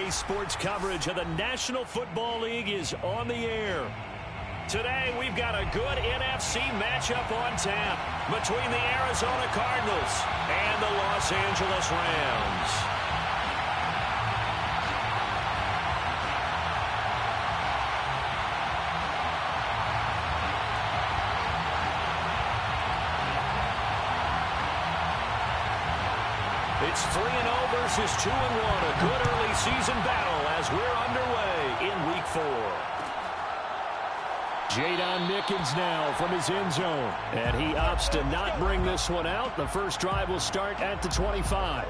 Today's sports coverage of the National Football League is on the air. Today, we've got a good NFC matchup on tap between the Arizona Cardinals and the Los Angeles Rams. It's 3-0 versus 2-1, a good early season battle as we're underway in Week 4. Jadon Mickens now from his end zone, and he opts to not bring this one out. The first drive will start at the 25.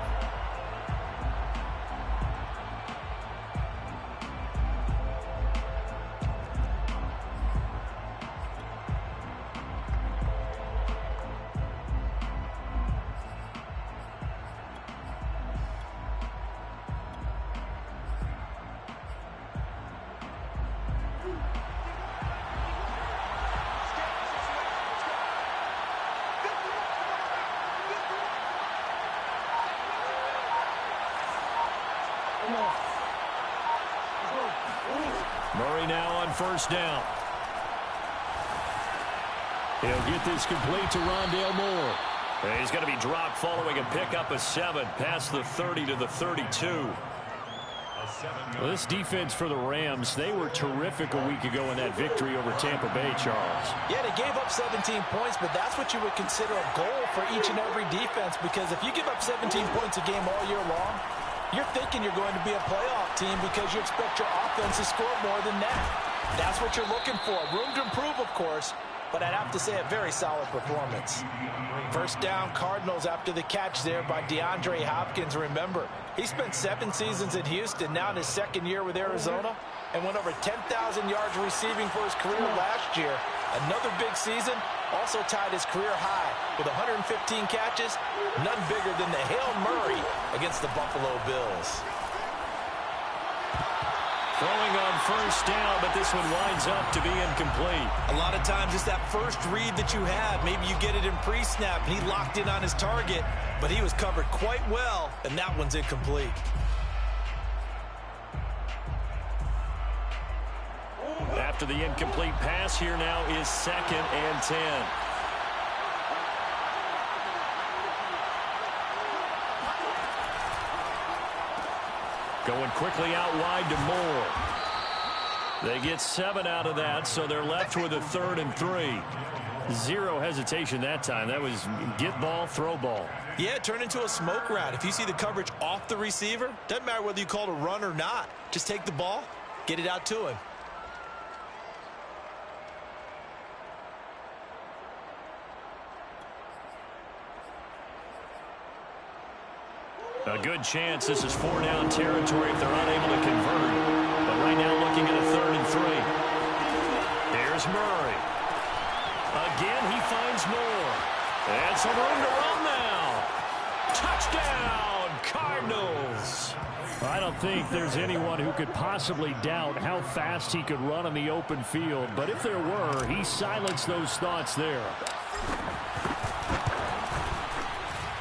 Murray now on first down. He'll get this complete to Rondale Moore. He's going to be dropped following a pickup of 7 past the 30 to the 32. Well, this defense for the Rams, they were terrific a week ago in that victory over Tampa Bay, Charles. Yeah, they gave up 17 points, but that's what you would consider a goal for each and every defense, because if you give up 17 points a game all year long, you're thinking you're going to be a playoff team because you expect your offense to score more than that. That's what you're looking for. Room to improve, of course, but I'd have to say a very solid performance. First down, Cardinals after the catch there by DeAndre Hopkins. Remember, he spent 7 seasons in Houston, now in his second year with Arizona, and went over 10,000 yards receiving for his career last year. Another big season, also tied his career high with 115 catches, none bigger than the Hail Murray against the Buffalo Bills. Throwing on first down, but this one winds up to be incomplete. A lot of times it's that first read that you have. Maybe you get it in pre-snap, and he locked in on his target, but he was covered quite well, and that one's incomplete. After the incomplete pass, here now is 2nd and 10. Going quickly out wide to Moore. They get 7 out of that, so they're left with a 3rd and 3. Zero hesitation that time. That was get ball, throw ball. Yeah, turn into a smoke route. If you see the coverage off the receiver, doesn't matter whether you call it a run or not. Just take the ball, get it out to him. A good chance this is 4-down territory if they're unable to convert. But right now looking at a 3rd and 3. There's Murray. Again, he finds Moore. And some room to run now. Touchdown, Cardinals. I don't think there's anyone who could possibly doubt how fast he could run on the open field. But if there were, he silenced those thoughts there.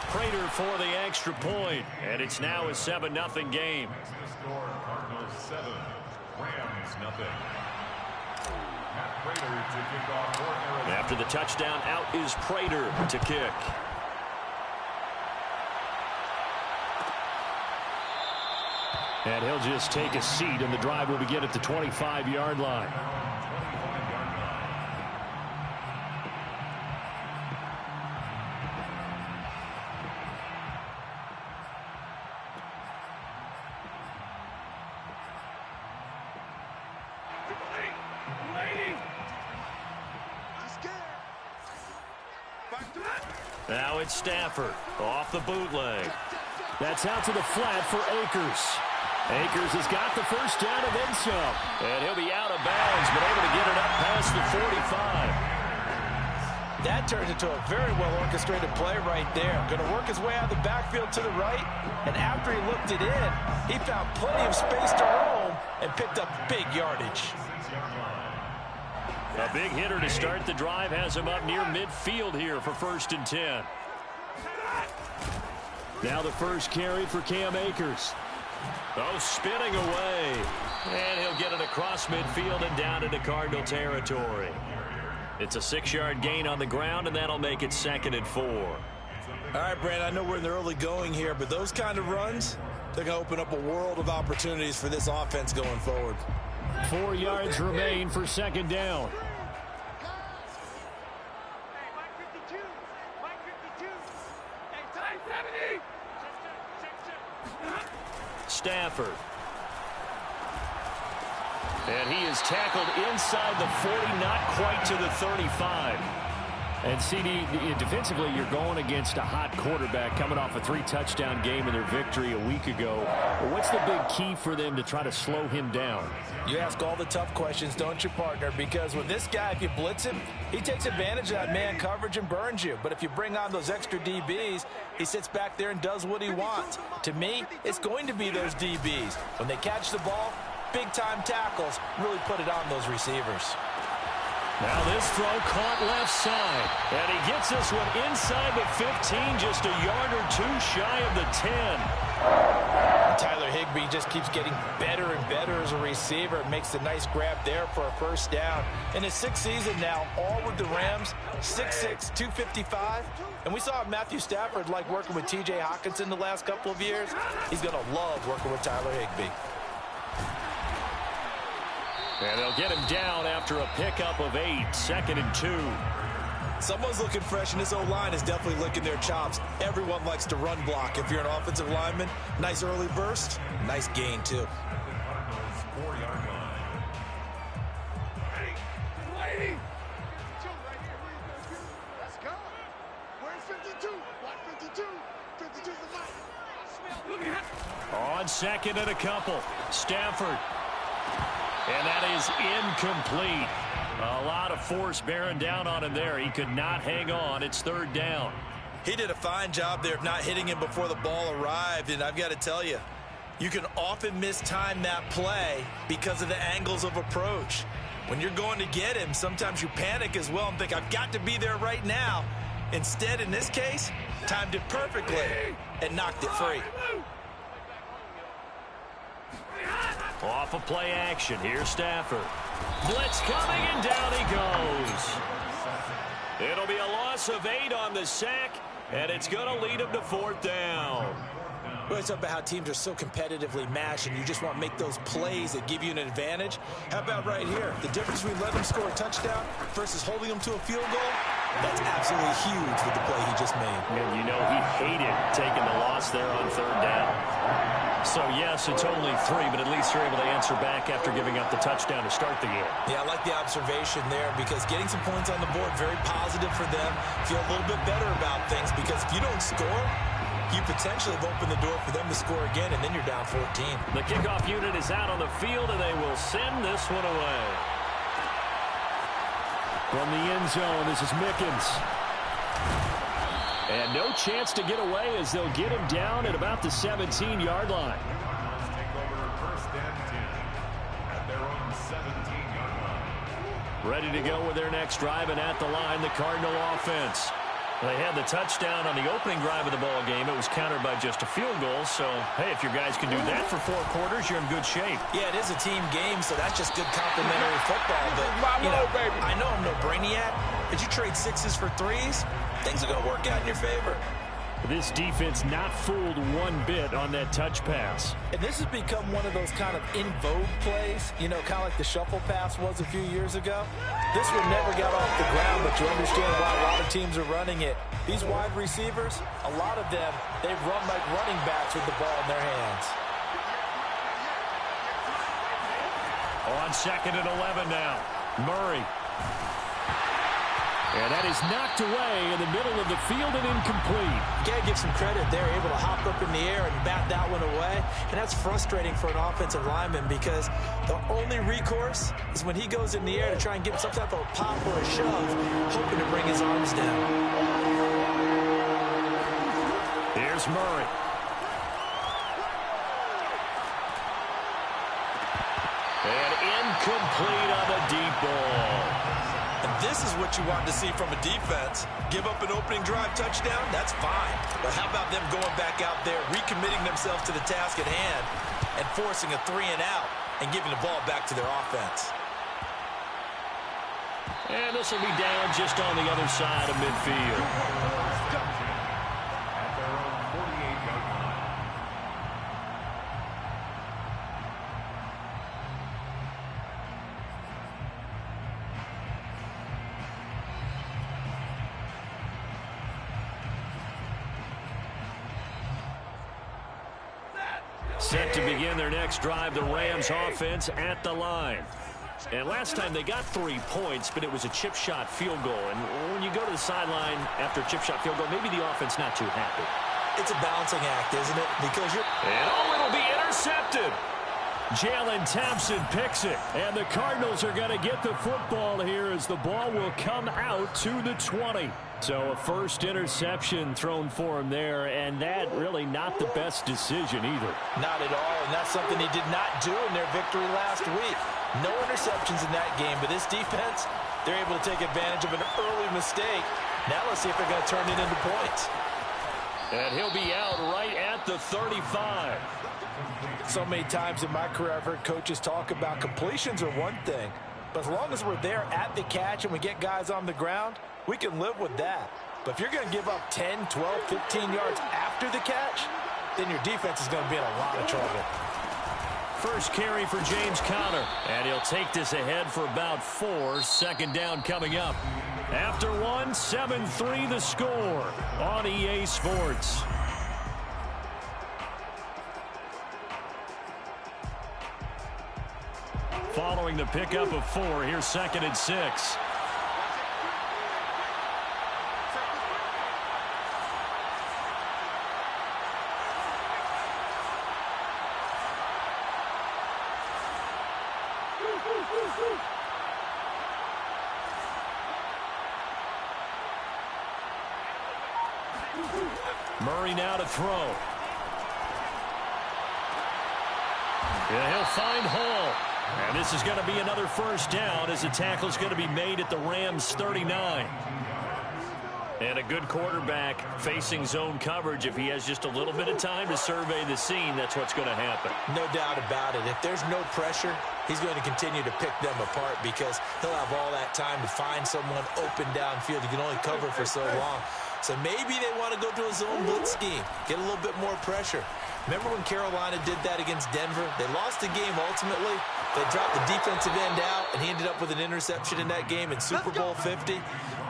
Prater for the extra point, and it's now a 7-0 game. Cardinals 7, Rams 0. Matt Prater to kick off for Arizona. After the touchdown, out is Prater to kick. And he'll just take a seat, and the drive will begin at the 25-yard line. Now it's Stafford off the bootleg. That's out to the flat for Akers. Akers has got the first down and then some. And he'll be out of bounds, but able to get it up past the 45. That turns into a very well-orchestrated play right there. Going to work his way out of the backfield to the right, and after he looked it in, he found plenty of space to roam and picked up big yardage. A big hitter to start the drive has him up near midfield here for 1st and 10. Now the first carry for Cam Akers. Oh, spinning away. And he'll get it across midfield and down into Cardinal territory. It's a 6-yard gain on the ground, and that'll make it 2nd and 4. All right, Brandon, I know we're in the early going here, but those kind of runs, they're going to open up a world of opportunities for this offense going forward. 4 yards remain for 2nd down. Stafford. And he is tackled inside the 40, not quite to the 35. And CD, defensively, you're going against a hot quarterback coming off a 3-touchdown game in their victory a week ago. What's the big key for them to try to slow him down? You ask all the tough questions, don't you, partner? Because with this guy, if you blitz him, he takes advantage of that man coverage and burns you. But if you bring on those extra DBs, he sits back there and does what he wants. To me, it's going to be those DBs. When they catch the ball, big-time tackles really put it on those receivers. Now this throw caught left side. And he gets this one inside the 15, just a yard or two shy of the 10. And Tyler Higbee just keeps getting better and better as a receiver. Makes a nice grab there for a 1st down. In his 6th season now, all with the Rams, 6'6", 255. And we saw Matthew Stafford like working with T.J. Hockenson the last couple of years. He's going to love working with Tyler Higbee. And they'll get him down after a pickup of 8, 2nd and 2. Someone's looking fresh, and this O-line is definitely licking their chops. Everyone likes to run block. If you're an offensive lineman, nice early burst, nice gain, too. 4-yard line. Lady! Let's go. Where's 52? What 52? 52's the line. On 2nd and a couple. Stafford. And that is incomplete. A lot of force bearing down on him there. He could not hang on. It's 3rd down. He did a fine job there of not hitting him before the ball arrived, and I've got to tell you, you can often mistime that play because of the angles of approach. When you're going to get him, sometimes you panic as well and think, I've got to be there right now. Instead, in this case, timed it perfectly and knocked it free. Off of play action. Here's Stafford. Blitz coming, and down he goes. It'll be a loss of 8 on the sack, and it's going to lead him to 4th down. We always talk about how teams are so competitively matched, and you just want to make those plays that give you an advantage. How about right here? The difference between letting them score a touchdown versus holding them to a field goal, that's absolutely huge with the play he just made. And you know he hated taking the loss there on 3rd down. So, yes, it's only 3, but at least you're able to answer back after giving up the touchdown to start the game. Yeah, I like the observation there because getting some points on the board, very positive for them. Feel a little bit better about things because if you don't score, you potentially have opened the door for them to score again, and then you're down 14. The kickoff unit is out on the field, and they will send this one away. From the end zone, this is Mickens. And no chance to get away as they'll get him down at about the 17-yard line. Take over 1st and 10 at their own 17-yard line. Ready to go with their next drive, and at the line, the Cardinal offense. They had the touchdown on the opening drive of the ball game. It was countered by just a field goal. So, hey, if your guys can do that for 4 quarters, you're in good shape. Yeah, it is a team game, so that's just good complimentary football. But, you know, I know I'm no brainiac, but you trade 6s for 3s, things are going to work out in your favor. This defense not fooled one bit on that touch pass. And this has become one of those kind of in vogue plays, you know, kind of like the shuffle pass was a few years ago. This one never got off the ground, but you understand why a lot of teams are running it. These wide receivers, a lot of them, they run like running backs with the ball in their hands. On 2nd and 11 now, Murray. And that is knocked away in the middle of the field and incomplete. You got to give some credit. They're able to hop up in the air and bat that one away. And that's frustrating for an offensive lineman because the only recourse is when he goes in the air to try and get some type of a pop or a shove, hoping to bring his arms down. Here's Murray. And incomplete on the deep ball. And this is what you want to see from a defense. Give up an opening drive touchdown, that's fine. But how about them going back out there, recommitting themselves to the task at hand, and forcing a 3-and-out and giving the ball back to their offense? And this will be down just on the other side of midfield. At their own 48-yard line. Set to begin their next drive, the Rams offense at the line. And last time they got 3 points, but it was a chip shot field goal. And when you go to the sideline after a chip shot field goal, maybe the offense not too happy. It's a balancing act, isn't it? Because you're... And it'll be intercepted. Jalen Thompson picks it. And the Cardinals are going to get the football here as the ball will come out to the 20. So a first interception thrown for him there, and that really not the best decision either. Not at all, and that's something he did not do in their victory last week. No interceptions in that game, but this defense, they're able to take advantage of an early mistake. Now let's see if they're going to turn it into points. And he'll be out right at the 35. So many times in my career I've heard coaches talk about completions are one thing, but as long as we're there at the catch and we get guys on the ground, we can live with that. But if you're going to give up 10, 12, 15 yards after the catch, then your defense is going to be in a lot of trouble. First carry for James Conner, and he'll take this ahead for about 4. Second down coming up. After 1, 7-3 the score on EA Sports. Following the pickup of 4, here's 2nd and 6. Murray now to throw. And he'll find Hall. And this is going to be another first down as the tackle is going to be made at the Rams 39. And a good quarterback facing zone coverage. If he has just a little bit of time to survey the scene, that's what's going to happen. No doubt about it. If there's no pressure, he's going to continue to pick them apart because he'll have all that time to find someone open downfield. He can only cover for so long. So maybe they want to go to a zone blitz scheme, get a little bit more pressure. Remember when Carolina did that against Denver? They lost the game ultimately. They dropped the defensive end out, and he ended up with an interception in that game in Super Bowl 50.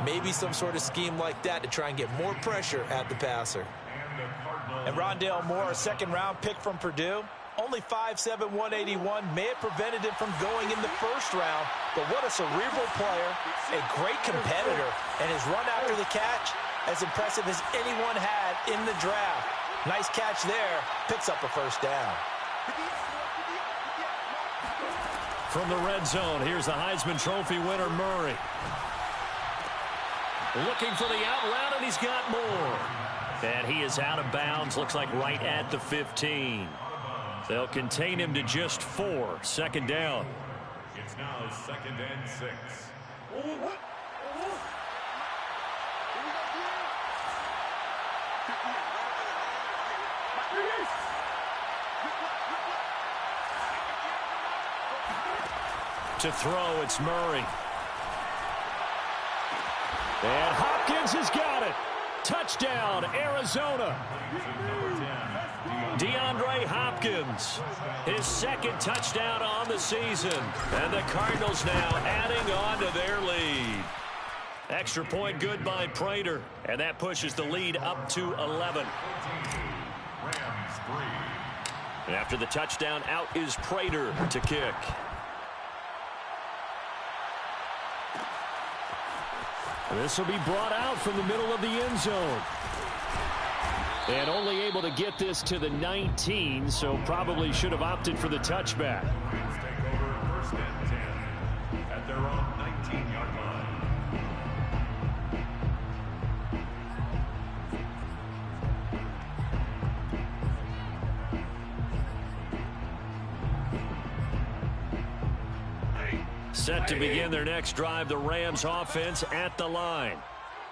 Maybe some sort of scheme like that to try and get more pressure at the passer. And Rondale Moore, a second-round pick from Purdue. Only 5'7", 181. May have prevented him from going in the first round, but what a cerebral player, a great competitor, and his run after the catch, as impressive as anyone had in the draft. Nice catch there. Picks up a first down. From the red zone, here's the Heisman Trophy winner, Murray. Looking for the out route, and he's got more. And he is out of bounds, looks like right at the 15. They'll contain him to just 4. Second down. It's now 2nd and 6. To throw, it's Murray. And Hopkins has got it. Touchdown, Arizona. DeAndre Hopkins, his 2nd touchdown on the season. And the Cardinals now adding on to their lead. Extra point good by Prater. And that pushes the lead up to 11. Rams 3. After the touchdown, out is Prater to kick. This will be brought out from the middle of the end zone. And only able to get this to the 19, so probably should have opted for the touchback. Rams take over 1st and 10 at their own 19-yard line. Set to begin their next drive, the Rams offense at the line.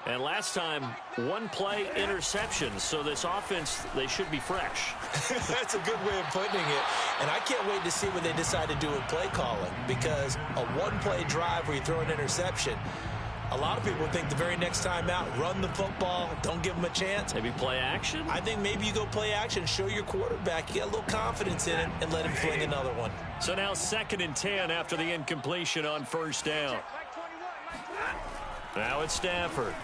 And last time, one-play interception. So this offense, they should be fresh. That's a good way of putting it. And I can't wait to see what they decide to do with play calling. Because a one-play drive where you throw an interception, a lot of people think the very next time out, run the football, don't give them a chance. Maybe play action? I think maybe you go play action, show your quarterback you got a little confidence in it, and let him fling another one. So now 2nd and 10 after the incompletion on 1st down. Now it's Stafford.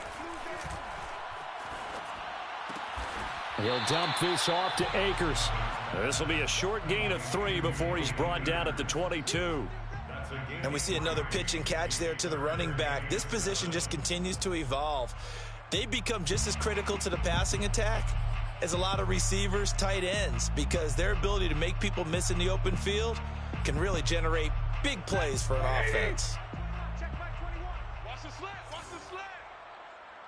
He'll dump this off to Akers. This will be a short gain of 3 before he's brought down at the 22. And we see another pitch and catch there to the running back. This position just continues to evolve. They become just as critical to the passing attack as a lot of receivers, tight ends, because their ability to make people miss in the open field can really generate big plays for an offense. Check Mike 21. Watch the slant. Watch the slant.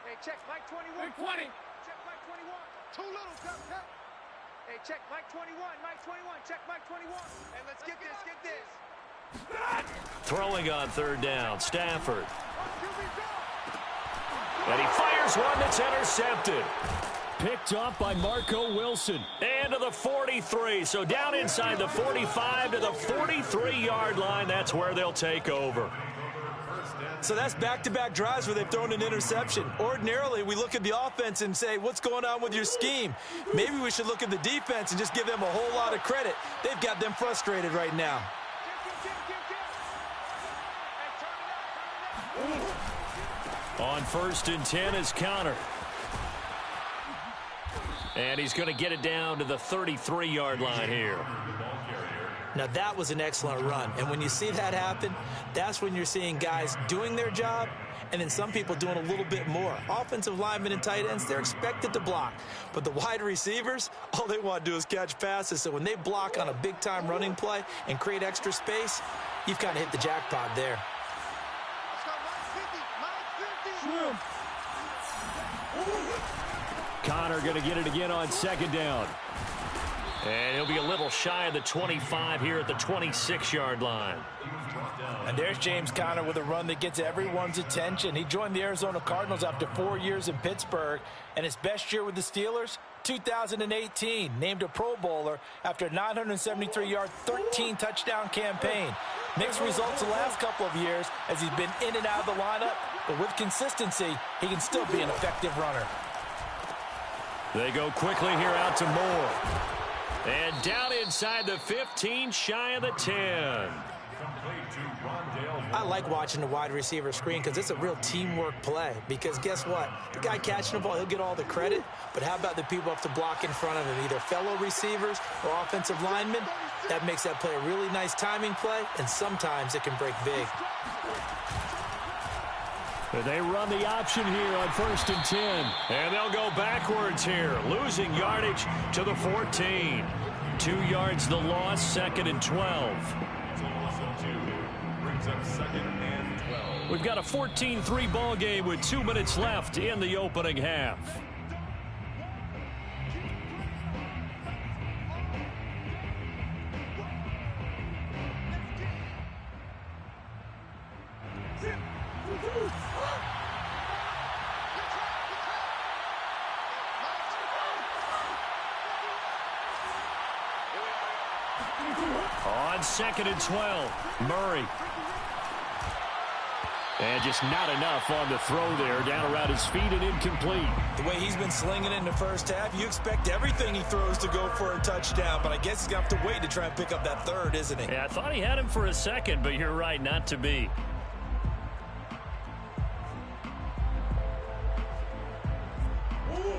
Hey, check Mike 21. 20. Check Mike 21. Too little, cut. Hey, check Mike 21. Mike 21. Check Mike 21. And let's get this. Get this. Throwing on 3rd down, Stafford. And he fires one that's intercepted. Picked off by Marco Wilson. And to the 43. So down inside the 45 to the 43-yard line. That's where they'll take over. So that's back-to-back drives where they've thrown an interception. Ordinarily, we look at the offense and say, what's going on with your scheme? Maybe we should look at the defense and just give them a whole lot of credit. They've got them frustrated right now. On 1st and 10 is Connor. And he's going to get it down to the 33-yard line here. Now, that was an excellent run. And when you see that happen, that's when you're seeing guys doing their job and then some people doing a little bit more. Offensive linemen and tight ends, they're expected to block. But the wide receivers, all they want to do is catch passes. So when they block on a big-time running play and create extra space, you've kind of hit the jackpot there. Connor going to get it again on 2nd down. And he'll be a little shy of the 25 here at the 26-yard line. And there's James Conner with a run that gets everyone's attention. He joined the Arizona Cardinals after 4 years in Pittsburgh. And his best year with the Steelers, 2018. Named a Pro Bowler after a 973-yard, 13-touchdown campaign. Mixed results the last couple of years as he's been in and out of the lineup. But with consistency, he can still be an effective runner. They go quickly here out to Moore. And down inside the 15, shy of the 10. I like watching the wide receiver screen because it's a real teamwork play. Because guess what? The guy catching the ball, he'll get all the credit. But how about the people up to block in front of him, either fellow receivers or offensive linemen? That makes that play a really nice timing play, and sometimes it can break big. They run the option here on 1st and 10. And they'll go backwards here, losing yardage to the 14. 2 yards the loss, 2nd and 12. Brings up 2nd and 12. We've got a 14-3 ball game with 2 minutes left in the opening half. On 2nd and 12, Murray. And just not enough on the throw there, down around his feet and incomplete. The way he's been slinging it in the first half, you expect everything he throws to go for a touchdown, but I guess he's going to have to wait to try and pick up that third, isn't he? Yeah, I thought he had him for a second, but you're right, not to be.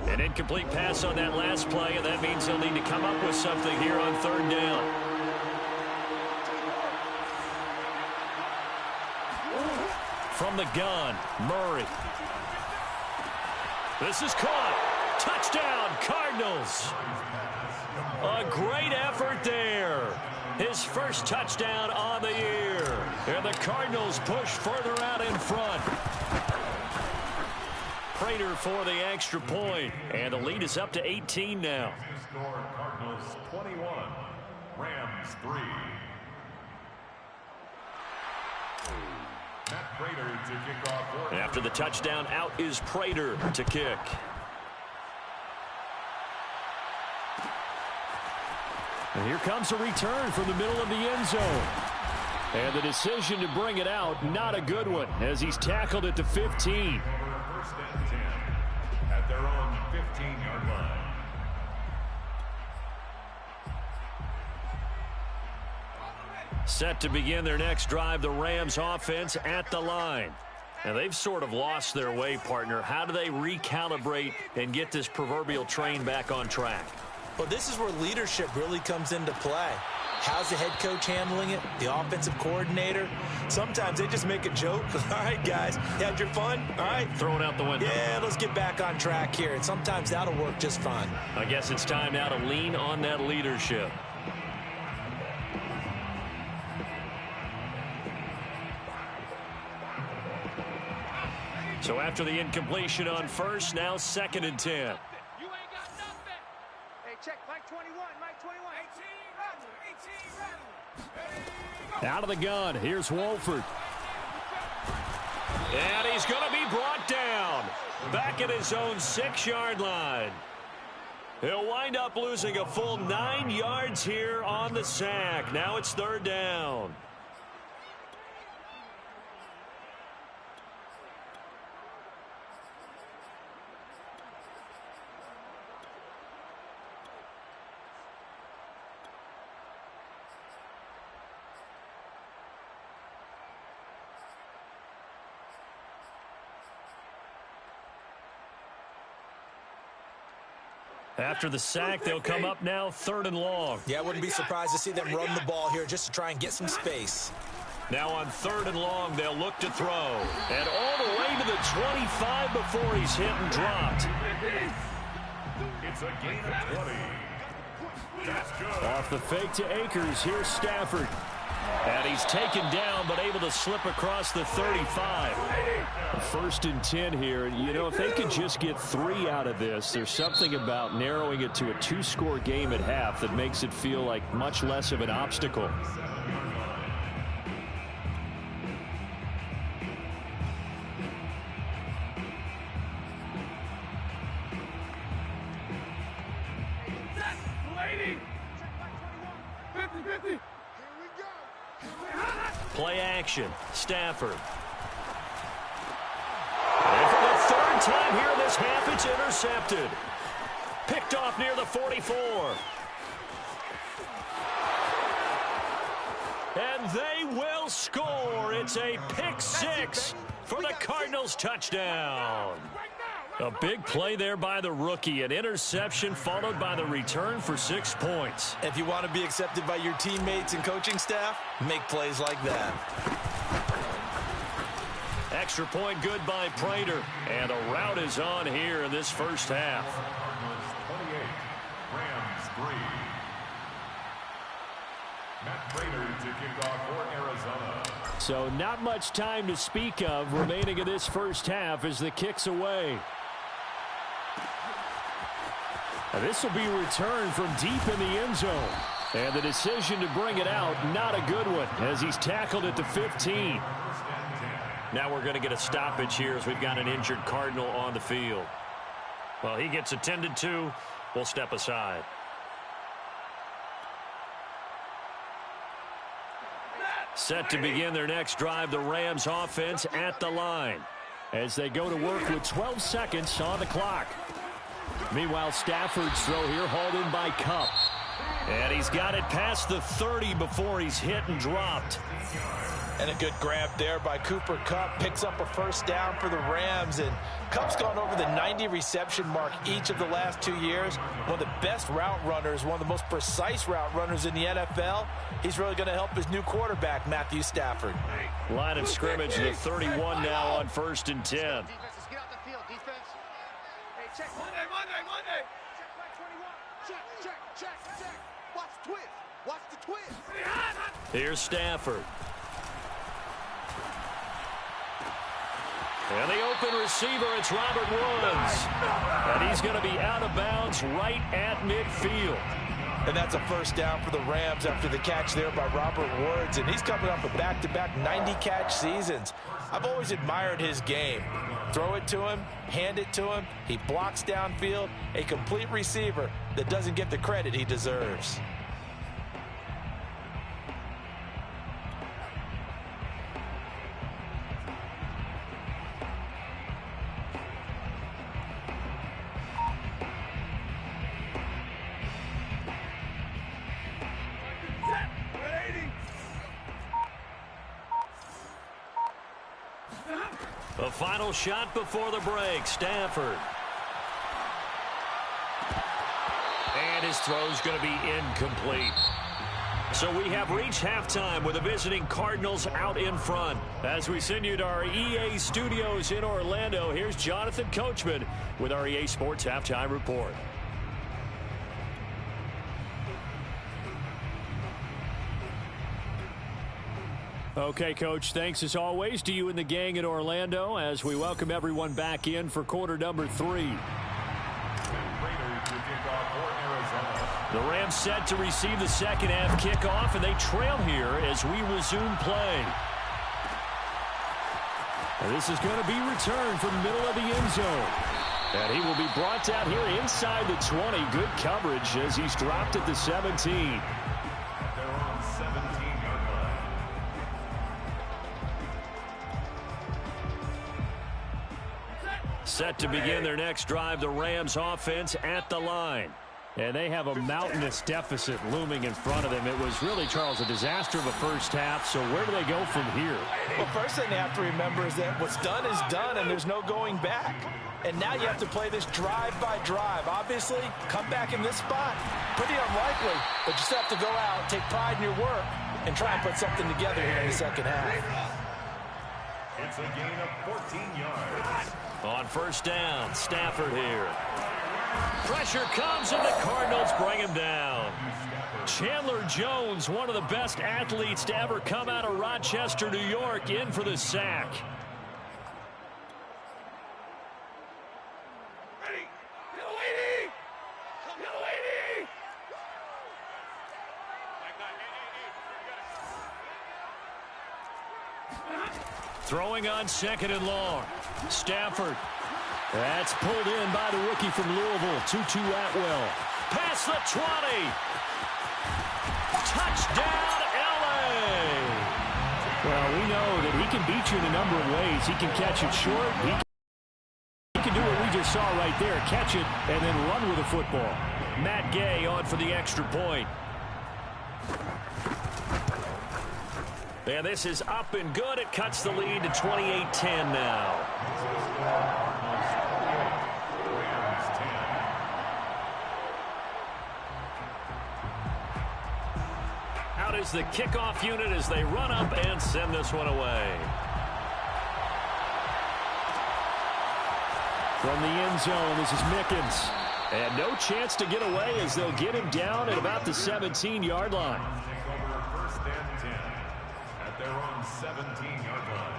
An incomplete pass on that last play, and that means he'll need to come up with something here on 3rd down. From the gun, Murray. This is caught. Touchdown, Cardinals. A great effort there. His first touchdown on the year. And the Cardinals push further out in front. Prater for the extra point. And the lead is up to 18 now. Score Cardinals 21, Rams 3. Matt Prater to kick off. After the touchdown, out is Prater to kick. And here comes a return from the middle of the end zone. And the decision to bring it out, not a good one, as he's tackled at the 15. First and 10 at their own 15-yard line. Set to begin their next drive, the Rams offense at the line. And they've sort of lost their way, partner. How do they recalibrate and get this proverbial train back on track? Well, this is where leadership really comes into play. How's the head coach handling it? The offensive coordinator? Sometimes they just make a joke. All right, guys, you had your fun? All right. Throw it out the window. Yeah, let's get back on track here. And sometimes that'll work just fine. I guess it's time now to lean on that leadership. So after the incompletion on first, now 2nd and 10. You ain't got nothing. Hey, check Mike 21, Mike 21. 18 Out of the gun, here's Wolford. And he's going to be brought down. Back at his own 6-yard line. He'll wind up losing a full 9 yards here on the sack. Now it's 3rd down. After the sack, they'll come up now 3rd and long. Yeah, I wouldn't be surprised to see them run the ball here just to try and get some space. Now on 3rd and long, they'll look to throw. And all the way to the 25 before he's hit and dropped. It's a gain of 20. That's good. Off the fake to Akers, here's Stafford. And he's taken down, but able to slip across the 35. 1st and 10 here. You know, if they could just get 3 out of this, there's something about narrowing it to a 2-score game at half that makes it feel like much less of an obstacle. Play action. Stafford. And for the 3rd time here in this half, it's intercepted. Picked off near the 44. And they will score. It's a pick 6 for the Cardinals touchdown. A big play there by the rookie. An interception followed by the return for 6 points. If you want to be accepted by your teammates and coaching staff, make plays like that. Extra point good by Prater. And a rout is on here in this first half. Cardinals 28, Rams 3. Matt Prater to kick off for Arizona. So not much time to speak of remaining in this first half as the kick's away. And this will be returned from deep in the end zone. And the decision to bring it out, not a good one, as he's tackled at the 15. Now we're going to get a stoppage here as we've got an injured Cardinal on the field. Well, he gets attended to. We'll step aside. Set to begin their next drive, the Rams offense at the line as they go to work with 12 seconds on the clock. Meanwhile, Stafford's throw here hauled in by Kupp. And he's got it past the 30 before he's hit and dropped. And a good grab there by Cooper Kupp. Picks up a 1st down for the Rams. And Kupp's gone over the 90 reception mark each of the last 2 years. One of the best route runners, one of the most precise route runners in the NFL. He's really going to help his new quarterback, Matthew Stafford. Line of scrimmage, the 31 now on 1st and 10. Defense, let's get out the field, defense. Hey, check. Monday. Check Mike 21. Check. Watch the twist. Watch the twist. Here's Stafford. And the open receiver, it's Robert Woods. And he's going to be out of bounds right at midfield. And that's a 1st down for the Rams after the catch there by Robert Woods. And he's coming off a back-to-back 90-catch seasons. I've always admired his game. Throw it to him, hand it to him, he blocks downfield, a complete receiver that doesn't get the credit he deserves. The final shot before the break, Stafford. And his throw's going to be incomplete. So we have reached halftime with the visiting Cardinals out in front. As we send you to our EA studios in Orlando, here's Jonathan Coachman with our EA Sports Halftime Report. Okay, Coach, thanks as always to you and the gang in Orlando as we welcome everyone back in for quarter number 3. The Rams set to receive the second half kickoff, and they trail here as we resume play. And this is going to be returned from the middle of the end zone. And he will be brought down here inside the 20. Good coverage as he's dropped at the 17. Set to begin their next drive, the Rams offense at the line. And they have a mountainous deficit looming in front of them. It was really, Charles, a disaster of a first half. So where do they go from here? Well, first thing they have to remember is that what's done is done, and there's no going back. And now you have to play this drive by drive. Obviously, come back in this spot, pretty unlikely. But you still have to go out, take pride in your work, and try and put something together here in the second half. It's a gain of 14 yards. On first down, Stafford here. Pressure comes, and the Cardinals bring him down. Chandler Jones, one of the best athletes to ever come out of Rochester, New York, in for the sack. Throwing on second and long. Stafford. That's pulled in by the rookie from Louisville, Tutu Atwell. Past the 20. Touchdown, L.A. Well, we know that he can beat you in a number of ways. He can catch it short. He can do what we just saw right there, catch it and then run with the football. Matt Gay on for the extra point. And this is up and good. It cuts the lead to 28-10 now. Out is the kickoff unit as they run up and send this one away. From the end zone, this is Mickens. And no chance to get away as they'll get him down at about the 17-yard line. First and 10 at their own 17-yard line.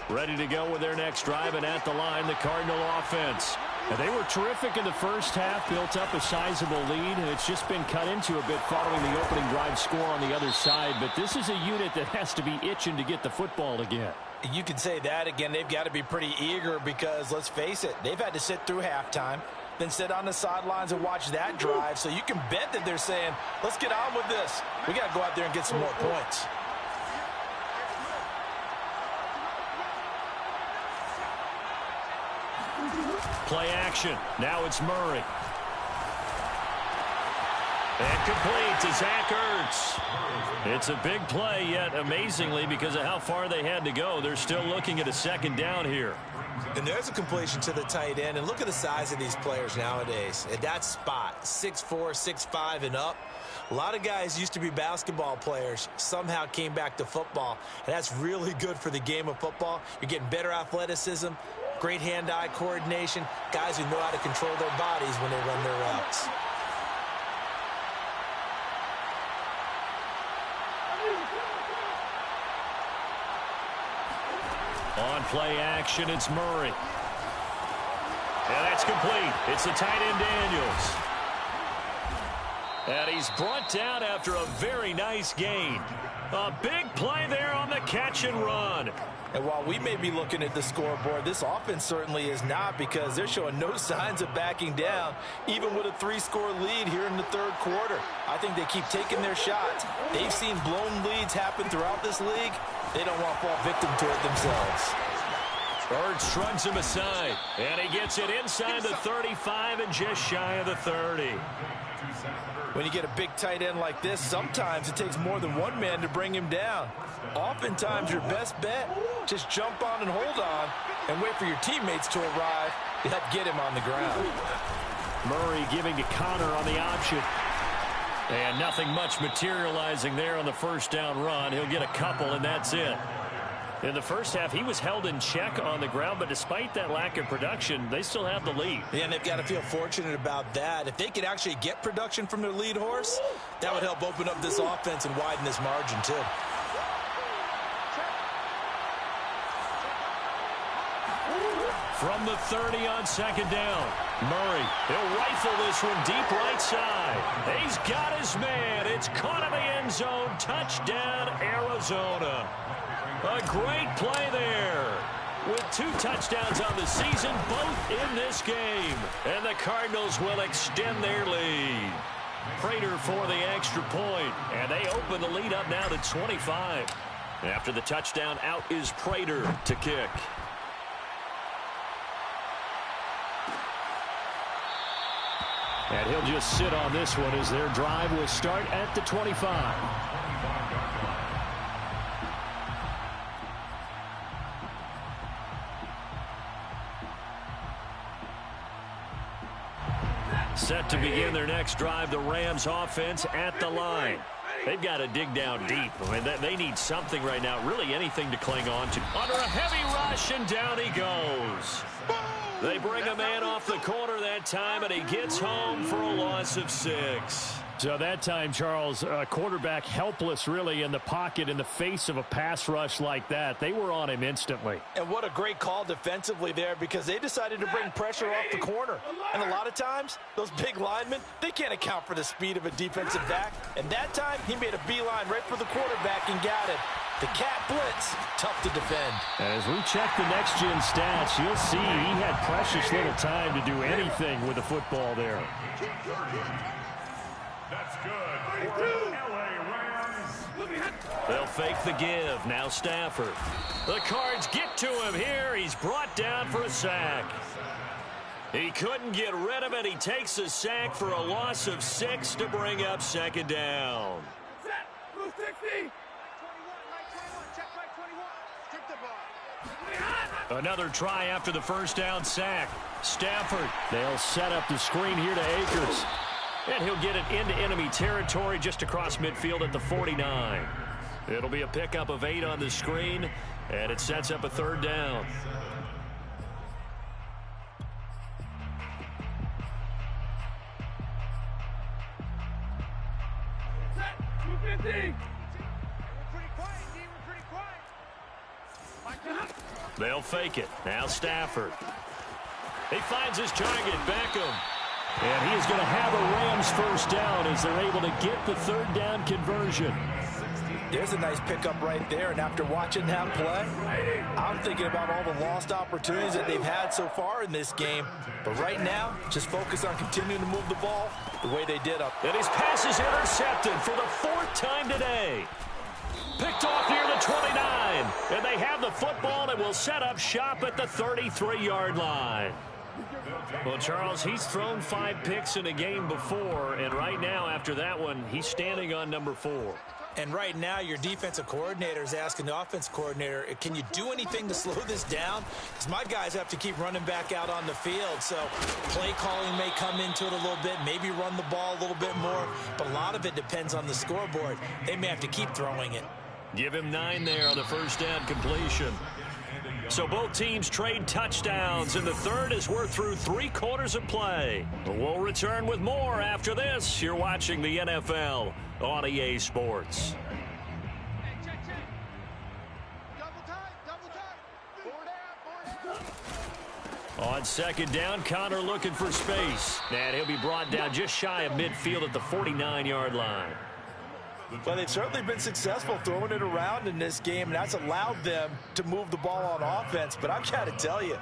Ready to go with their next drive, and at the line, the Cardinal offense. And they were terrific in the first half, built up a sizable lead, and it's just been cut into a bit following the opening drive score on the other side. But this is a unit that has to be itching to get the football again. You can say that again. They've got to be pretty eager because, let's face it, they've had to sit through halftime, then sit on the sidelines and watch that drive. So you can bet that they're saying, let's get on with this. We got to go out there and get some more points. Play action. Now it's Murray. And complete to Zach Ertz. It's a big play, yet amazingly, because of how far they had to go, they're still looking at a second down here. And there's a completion to the tight end. And look at the size of these players nowadays. At that spot, 6'4", 6'5", and up. A lot of guys used to be basketball players, somehow came back to football. And that's really good for the game of football. You're getting better athleticism, great hand-eye coordination, guys who know how to control their bodies when they run their routes. On play action, it's Murray. And that's complete. It's the tight end Daniels. And he's brought down after a very nice gain. A big play there on the catch and run. And while we may be looking at the scoreboard, this offense certainly is not, because they're showing no signs of backing down, even with a 3-score lead here in the third quarter. I think they keep taking their shots. They've seen blown leads happen throughout this league. They don't want to fall victim to it themselves. Bird shrugs him aside, and he gets it inside the 35 and just shy of the 30. When you get a big tight end like this, sometimes it takes more than one man to bring him down. Oftentimes, your best bet, just jump on and hold on and wait for your teammates to arrive to help get him on the ground. Murray giving to Connor on the option. And nothing much materializing there on the first down run. He'll get a couple, and that's it. In the first half, he was held in check on the ground, but despite that lack of production, they still have the lead. Yeah, and they've got to feel fortunate about that. If they could actually get production from their lead horse, that would help open up this offense and widen this margin, too. From the 30 on second down, Murray, he'll rifle this one deep right side. He's got his man. It's caught in the end zone. Touchdown, Arizona. A great play there. With 2 touchdowns on the season, both in this game. And the Cardinals will extend their lead. Prater for the extra point. And they open the lead up now to 25. After the touchdown, out is Prater to kick. And he'll just sit on this one as their drive will start at the 25. Set to begin their next drive, the Rams offense at the line. They've got to dig down deep. I mean, they need something right now, really anything to cling on to. Under a heavy rush, and down he goes. They bring a man off the corner that time, and he gets home for a loss of 6. So that time, Charles, quarterback helpless really in the pocket in the face of a pass rush like that. They were on him instantly. And what a great call defensively there, because they decided to bring pressure off the corner. And a lot of times, those big linemen, they can't account for the speed of a defensive back. And that time, he made a beeline right for the quarterback and got it. The cat blitz, tough to defend. As we check the next-gen stats, you'll see he had precious little time to do anything with the football there. That's good for LA Rams. They'll fake the give. Now Stafford. The Cards get to him here. He's brought down for a sack. He couldn't get rid of it. He takes a sack for a loss of 6 to bring up second down. Another try after the first down sack. Stafford. They'll set up the screen here to Akers. And he'll get it into enemy territory just across midfield at the 49. It'll be a pickup of 8 on the screen, and it sets up a third down. They'll fake it. Now Stafford. He finds his target, Beckham. And he is going to have a Rams first down as they're able to get the third down conversion. There's a nice pickup right there, and after watching that play, I'm thinking about all the lost opportunities that they've had so far in this game. But right now, just focus on continuing to move the ball the way they did up. And his pass is intercepted for the 4th time today. Picked off near the 29. And they have the football and will set up shop at the 33-yard line. Well, Charles, he's thrown 5 picks in a game before, and right now, after that one, he's standing on number 4. And right now, your defensive coordinator is asking the offensive coordinator, can you do anything to slow this down? Because my guys have to keep running back out on the field. So play calling may come into it a little bit, maybe run the ball a little bit more. But a lot of it depends on the scoreboard. They may have to keep throwing it. Give him 9 there on the first down completion. So both teams trade touchdowns, and the third as we're through 3 quarters of play. We'll return with more after this. You're watching the NFL on EA Sports. Hey, check. Double tight. 4 down. On second down, Connor looking for space. And he'll be brought down just shy of midfield at the 49-yard line. Well, they've certainly been successful throwing it around in this game, and that's allowed them to move the ball on offense. But I've got to tell you,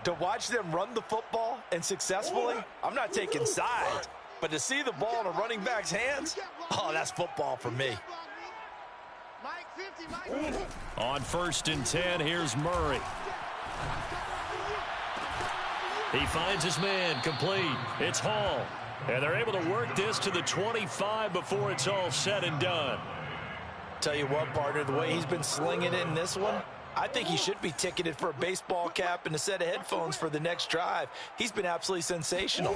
to watch them run the football and successfully, I'm not taking sides, but to see the ball in a running back's hands, oh, that's football for me. On 1st and 10, here's Murray. He finds his man, complete. It's Hall. And they're able to work this to the 25 before it's all said and done. Tell you what, partner, the way he's been slinging it in this one, I think he should be ticketed for a baseball cap and a set of headphones for the next drive. He's been absolutely sensational.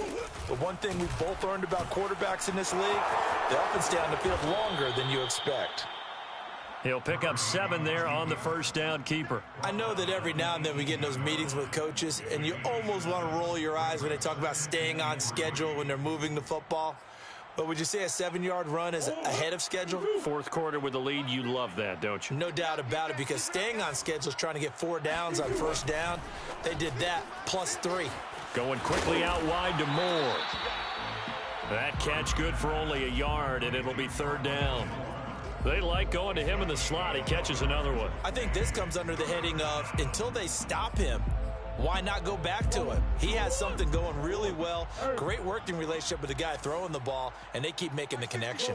But one thing we've both learned about quarterbacks in this league, they often stay on the field longer than you expect. He'll pick up 7 there on the first down keeper. I know that every now and then we get in those meetings with coaches, and you almost want to roll your eyes when they talk about staying on schedule when they're moving the football. But would you say a 7-yard run is ahead of schedule? Fourth quarter with the lead, you love that, don't you? No doubt about it, because staying on schedule is trying to get 4 downs on first down. They did that, plus 3. Going quickly out wide to Moore. That catch good for only a yard, and it'll be 3rd down. They like going to him in the slot. He catches another one. I think this comes under the heading of, until they stop him, why not go back to him? He has something going really well. Great working relationship with the guy throwing the ball, and they keep making the connection.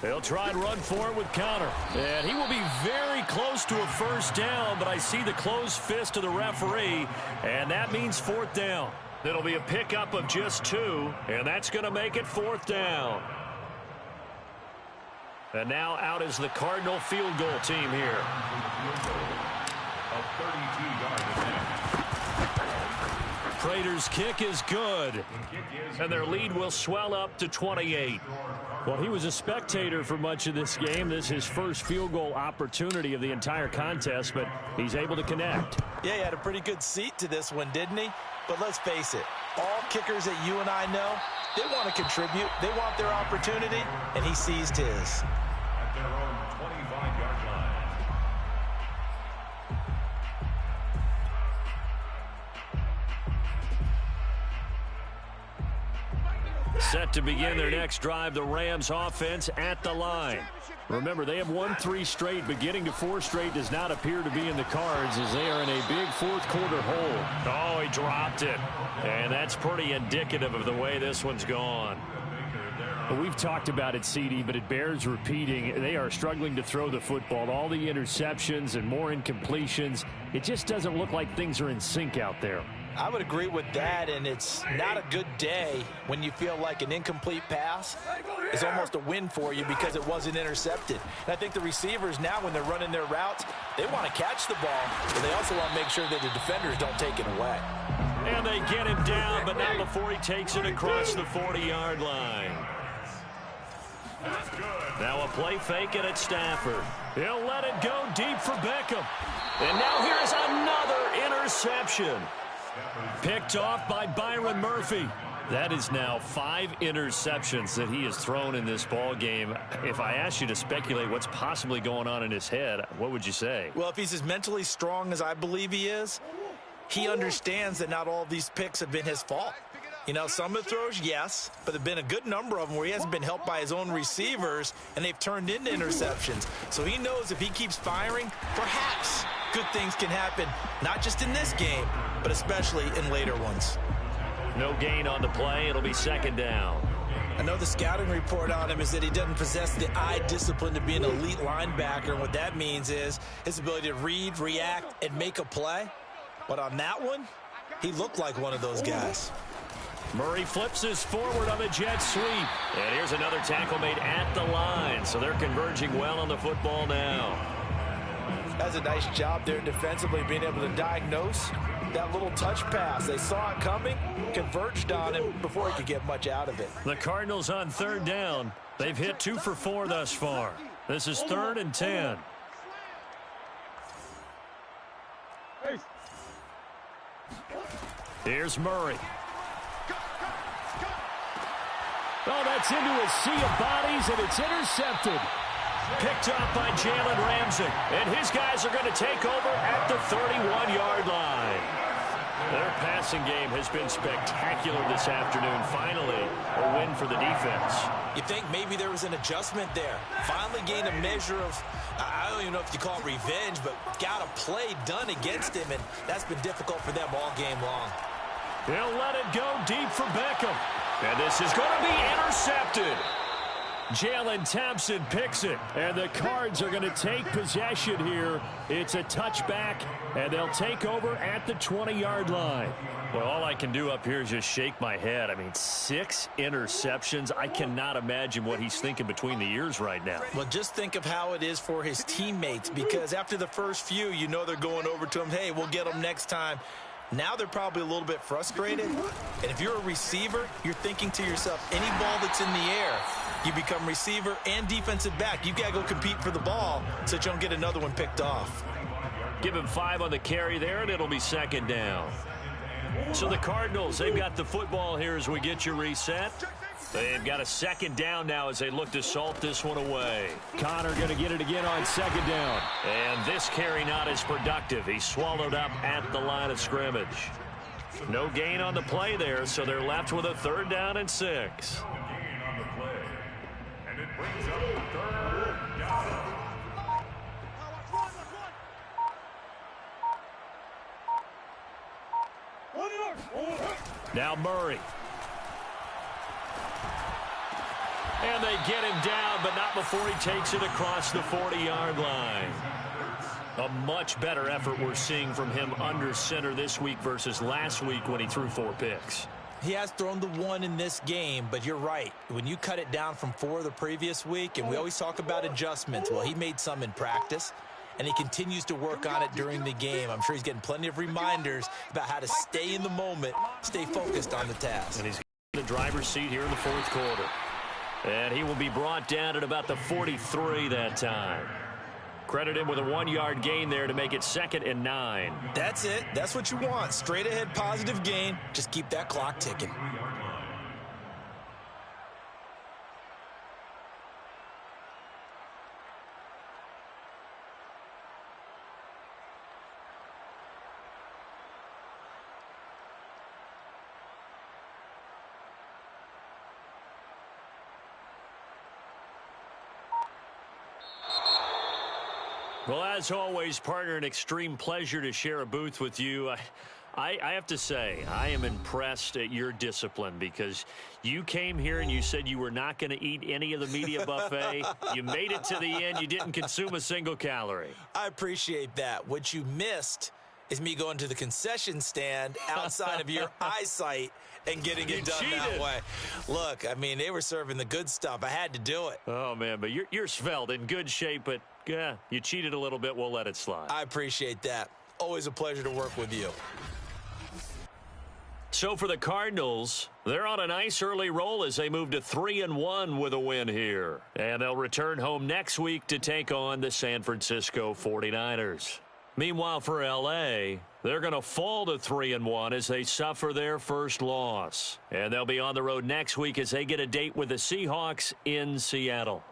They'll try and run for it with Connor. And he will be very close to a first down, but I see the closed fist of the referee, and that means 4th down. It'll be a pickup of just 2, and that's going to make it 4th down. And now out is the Cardinal field goal team here. A 32-yard attempt. Prater's kick is good, and their lead will swell up to 28. Well, he was a spectator for much of this game. This is his first field goal opportunity of the entire contest, but he's able to connect. Yeah, he had a pretty good seat to this one, didn't he? But let's face it, all kickers that you and I know, they want to contribute. They want their opportunity, and he seized his. At their own 25-yard line. Set to begin their next drive, the Rams offense at the line. Remember, they have won 3 straight, but getting to 4 straight does not appear to be in the cards as they are in a big fourth quarter hole. Oh, he dropped it. And that's pretty indicative of the way this one's gone. Well, we've talked about it, CD, but it bears repeating. They are struggling to throw the football. All the interceptions and more incompletions. It just doesn't look like things are in sync out there. I would agree with that, and it's not a good day when you feel like an incomplete pass is almost a win for you because it wasn't intercepted. And I think the receivers now, when they're running their routes, they want to catch the ball, but they also want to make sure that the defenders don't take it away. And they get him down, but not before he takes it across the 40-yard line. Now a play fake it at Stafford. He'll let it go deep for Beckham. And now here's another interception. Picked off by Byron Murphy. That is now 5 interceptions that he has thrown in this ball game. If I asked you to speculate what's possibly going on in his head, what would you say? Well, if he's as mentally strong as I believe he is, he understands that not all of these picks have been his fault. You know, some of the throws, yes, but there have been a good number of them where he hasn't been helped by his own receivers, and they've turned into interceptions. So he knows if he keeps firing, perhaps good things can happen, not just in this game, but especially in later ones. No gain on the play. It'll be 2nd down. I know the scouting report on him is that he doesn't possess the eye discipline to be an elite linebacker, and what that means is his ability to read, react, and make a play. But on that one, he looked like one of those guys. Murray flips his forward on the jet sweep. And here's another tackle made at the line. So they're converging well on the football now. That's a nice job there defensively, being able to diagnose that little touch pass. They saw it coming, converged on him before he could get much out of it. The Cardinals on 3rd down. They've hit 2 for 4 thus far. This is 3rd and 10. Here's Murray. Oh, that's into a sea of bodies, and it's intercepted. Picked up by Jalen Ramsey. And his guys are going to take over at the 31-yard line. Their passing game has been spectacular this afternoon. Finally, a win for the defense. You think maybe there was an adjustment there. Finally gained a measure of, I don't even know if you call it revenge, but got a play done against him, and that's been difficult for them all game long. They'll let it go deep for Beckham. And this is going to be intercepted. Jalen Thompson picks it, and the Cards are going to take possession here. It's a touchback, and they'll take over at the 20-yard line. Well, all I can do up here is just shake my head. I mean, 6 interceptions. I cannot imagine what he's thinking between the ears right now. Well, just think of how it is for his teammates, because after the first few, you know they're going over to him, hey, we'll get them next time. Now they're probably a little bit frustrated. And if you're a receiver, you're thinking to yourself, any ball that's in the air, you become receiver and defensive back. You've got to go compete for the ball so that you don't get another one picked off. Give him 5 on the carry there, and it'll be second down. So the Cardinals, they've got the football here as we get you reset. They've got a second down now as they look to salt this one away. Connor going to get it again on second down. And this carry not as productive. He's swallowed up at the line of scrimmage. No gain on the play there, so they're left with a 3rd down and 6. Gain on the play. And it brings up the 3rd down. Now Murray. And they get him down, but not before he takes it across the 40-yard line. A much better effort we're seeing from him under center this week versus last week when he threw 4 picks. He has thrown the 1 in this game, but you're right. When you cut it down from 4 the previous week, and we always talk about adjustments, well, he made some in practice, and he continues to work on it during the game. I'm sure he's getting plenty of reminders about how to stay in the moment, stay focused on the task. And he's in the driver's seat here in the 4th quarter. And he will be brought down at about the 43 that time. Credit him with a 1-yard gain there to make it 2nd and 9. That's it. That's what you want. Straight ahead positive gain. Just keep that clock ticking. Well, as always, partner, an extreme pleasure to share a booth with you. I have to say, I am impressed at your discipline because you came here and you said you were not going to eat any of the media buffet. You made it to the end. You didn't consume a single calorie. I appreciate that. What you missed is me going to the concession stand outside of your eyesight and getting it done that way. Look, I mean, they were serving the good stuff. I had to do it. Oh, man, but you're svelte, in good shape, but yeah, you cheated a little bit. We'll let it slide. I appreciate that. Always a pleasure to work with you. So for the Cardinals, they're on a nice early roll as they move to 3-1 with a win here. And they'll return home next week to take on the San Francisco 49ers. Meanwhile, for L.A., they're going to fall to 3-1 as they suffer their first loss. And they'll be on the road next week as they get a date with the Seahawks in Seattle.